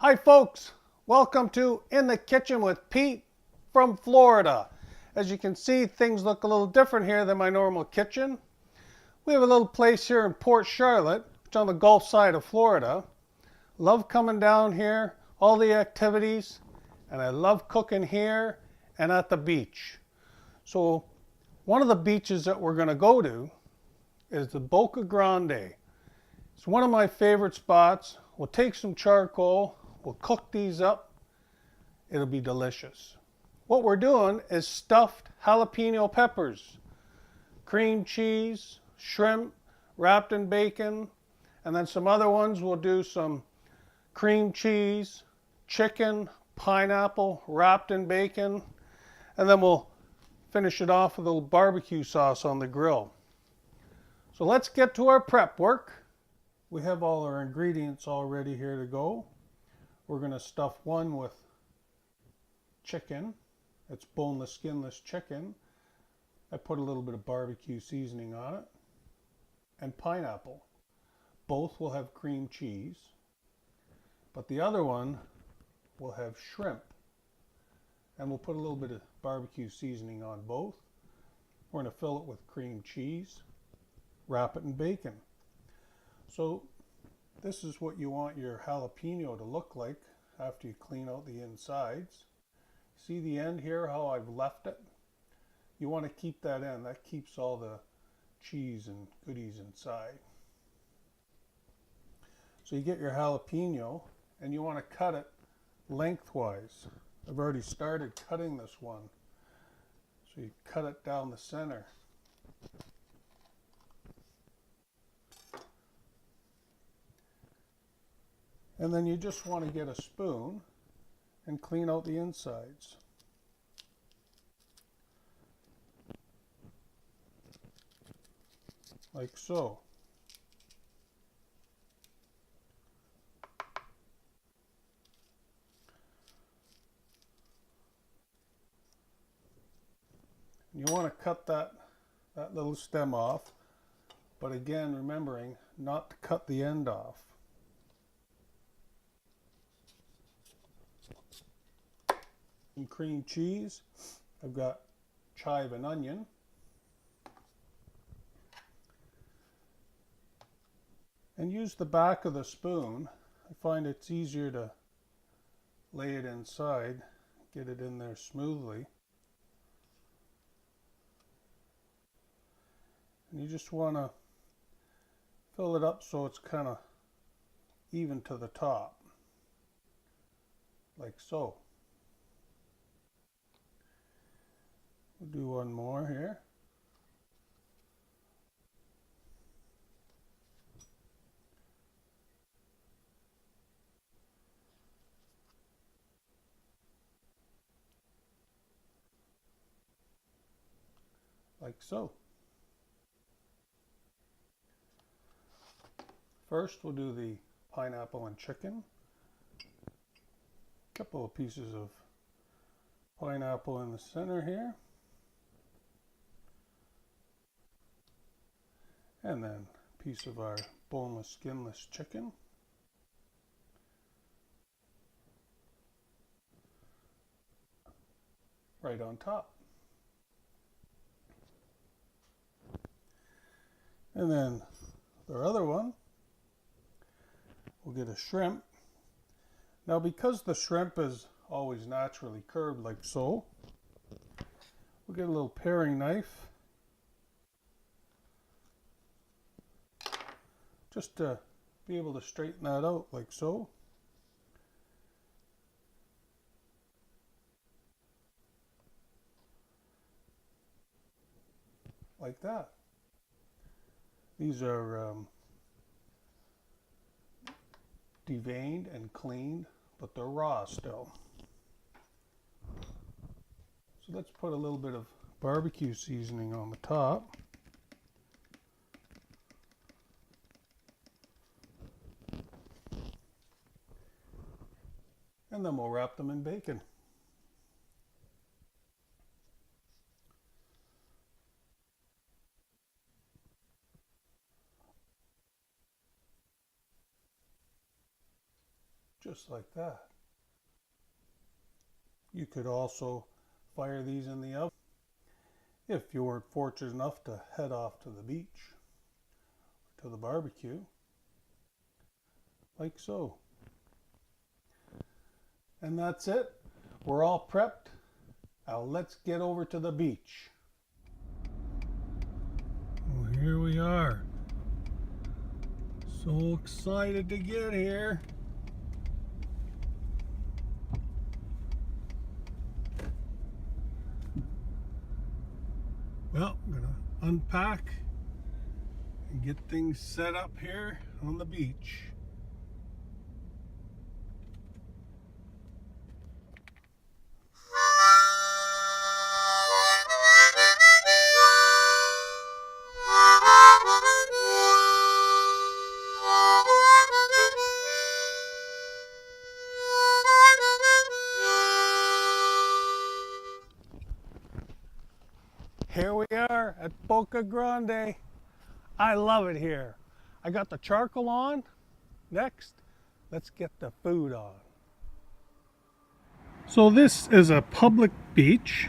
Hi folks, welcome to In the Kitchen with Pete from Florida. As you can see, things look a little different here than my normal kitchen. We have a little place here in Port Charlotte, which is on the Gulf side of Florida. Love coming down here, all the activities, and I love cooking here and at the beach. So one of the beaches that we're going to go to is the Boca Grande. It's one of my favorite spots. We'll take some charcoal. We'll cook these up. It'll be delicious. What we're doing is stuffed jalapeno peppers, cream cheese, shrimp wrapped in bacon, and then some other ones we'll do some cream cheese, chicken, pineapple wrapped in bacon, and then we'll finish it off with a little barbecue sauce on the grill. So let's get to our prep work. We have all our ingredients all ready here to go. We're going to stuff one with chicken. It's boneless, skinless chicken. I put a little bit of barbecue seasoning on it. And pineapple. Both will have cream cheese. But the other one will have shrimp. And we'll put a little bit of barbecue seasoning on both. We're going to fill it with cream cheese. Wrap it in bacon. So this is what you want your jalapeno to look like after you clean out the insides. See the end here, how I've left it? You want to keep that in. That keeps all the cheese and goodies inside. So you get your jalapeno and you want to cut it lengthwise. I've already started cutting this one. So you cut it down the center. And then you just want to get a spoon and clean out the insides. Like so. You want to cut that little stem off, but again, remembering not to cut the end off. Some cream cheese. I've got chive and onion. And use the back of the spoon. I find it's easier to lay it inside, get it in there smoothly. And you just want to fill it up so it's kind of even to the top, like so. We'll do one more here. Like so. First we'll do the pineapple and chicken. A couple of pieces of pineapple in the center here. And then a piece of our boneless, skinless chicken. Right on top. And then the other one, we'll get a shrimp. Now because the shrimp is always naturally curved like so, we'll get a little paring knife. Just to be able to straighten that out like so. Like that. These are deveined and cleaned, but they're raw still. So let's put a little bit of barbecue seasoning on the top. And then we'll wrap them in bacon. just like that. You could also fire these in the oven if you weren't fortunate enough to head off to the beach, to the barbecue, like so. And that's it. We're all prepped. Now let's get over to the beach. Well, here we are. So excited to get here. Well, I'm gonna unpack and get things set up here on the beach. Here we are at Boca Grande. I love it here. I got the charcoal on. Next, let's get the food on. So this is a public beach.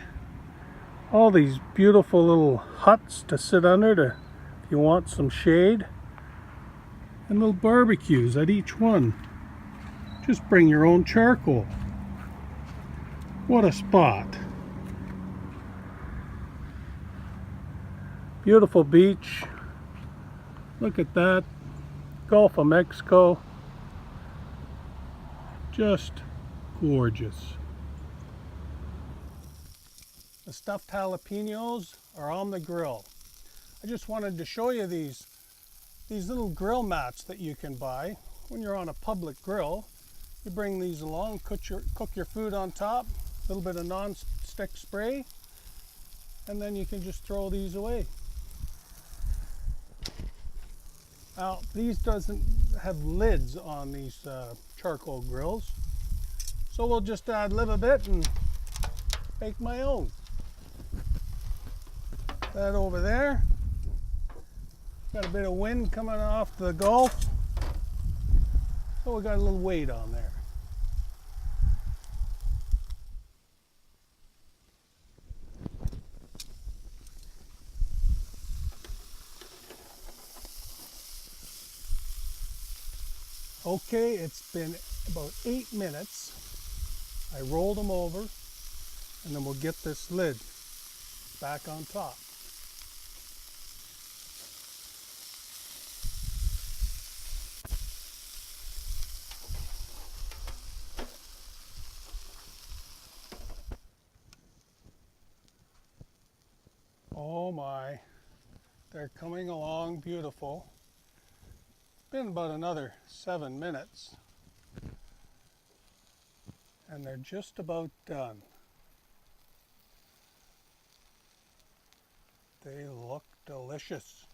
All these beautiful little huts to sit under if you want some shade. And little barbecues at each one. Just bring your own charcoal. What a spot. Beautiful beach. Look at that. Gulf of Mexico. Just gorgeous. The stuffed jalapenos are on the grill. I just wanted to show you these little grill mats that you can buy when you're on a public grill. You bring these along, cook your food on top, a little bit of non-stick spray, and then you can just throw these away. Now, these doesn't have lids on these charcoal grills, so we'll just ad-lib a bit and make my own. That over there. Got a bit of wind coming off the Gulf, so we got a little weight on there. Okay, it's been about 8 minutes. I rolled them over, and then we'll get this lid back on top. Oh my, they're coming along beautiful. Been about another 7 minutes, and they're just about done. They look delicious.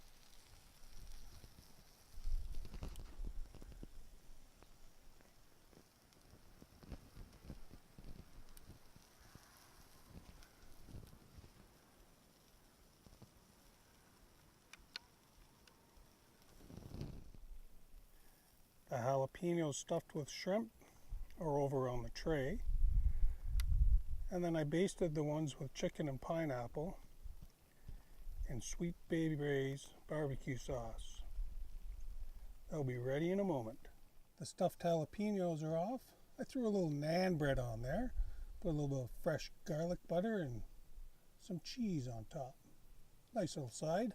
The jalapenos stuffed with shrimp are over on the tray. And then I basted the ones with chicken and pineapple and Sweet Baby Ray's barbecue sauce. They'll be ready in a moment. The stuffed jalapenos are off. I threw a little naan bread on there, put a little bit of fresh garlic butter and some cheese on top. Nice little side.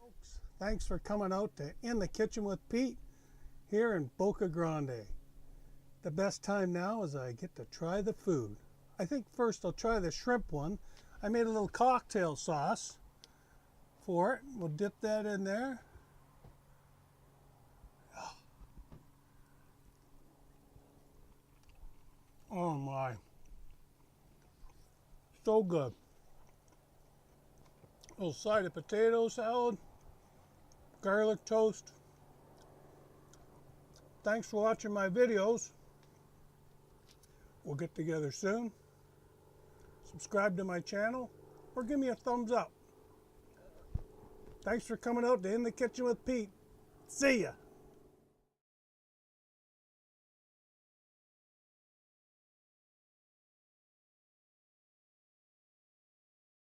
Folks, thanks for coming out to In the Kitchen with Pete here in Boca Grande. The best time now is I get to try the food. I think first I'll try the shrimp one. I made a little cocktail sauce for it. We'll dip that in there. Oh my. So good. A little side of potato salad, garlic toast. Thanks for watching my videos. We'll get together soon. Subscribe to my channel or give me a thumbs up. Thanks for coming out to In the Kitchen with Pete. See ya.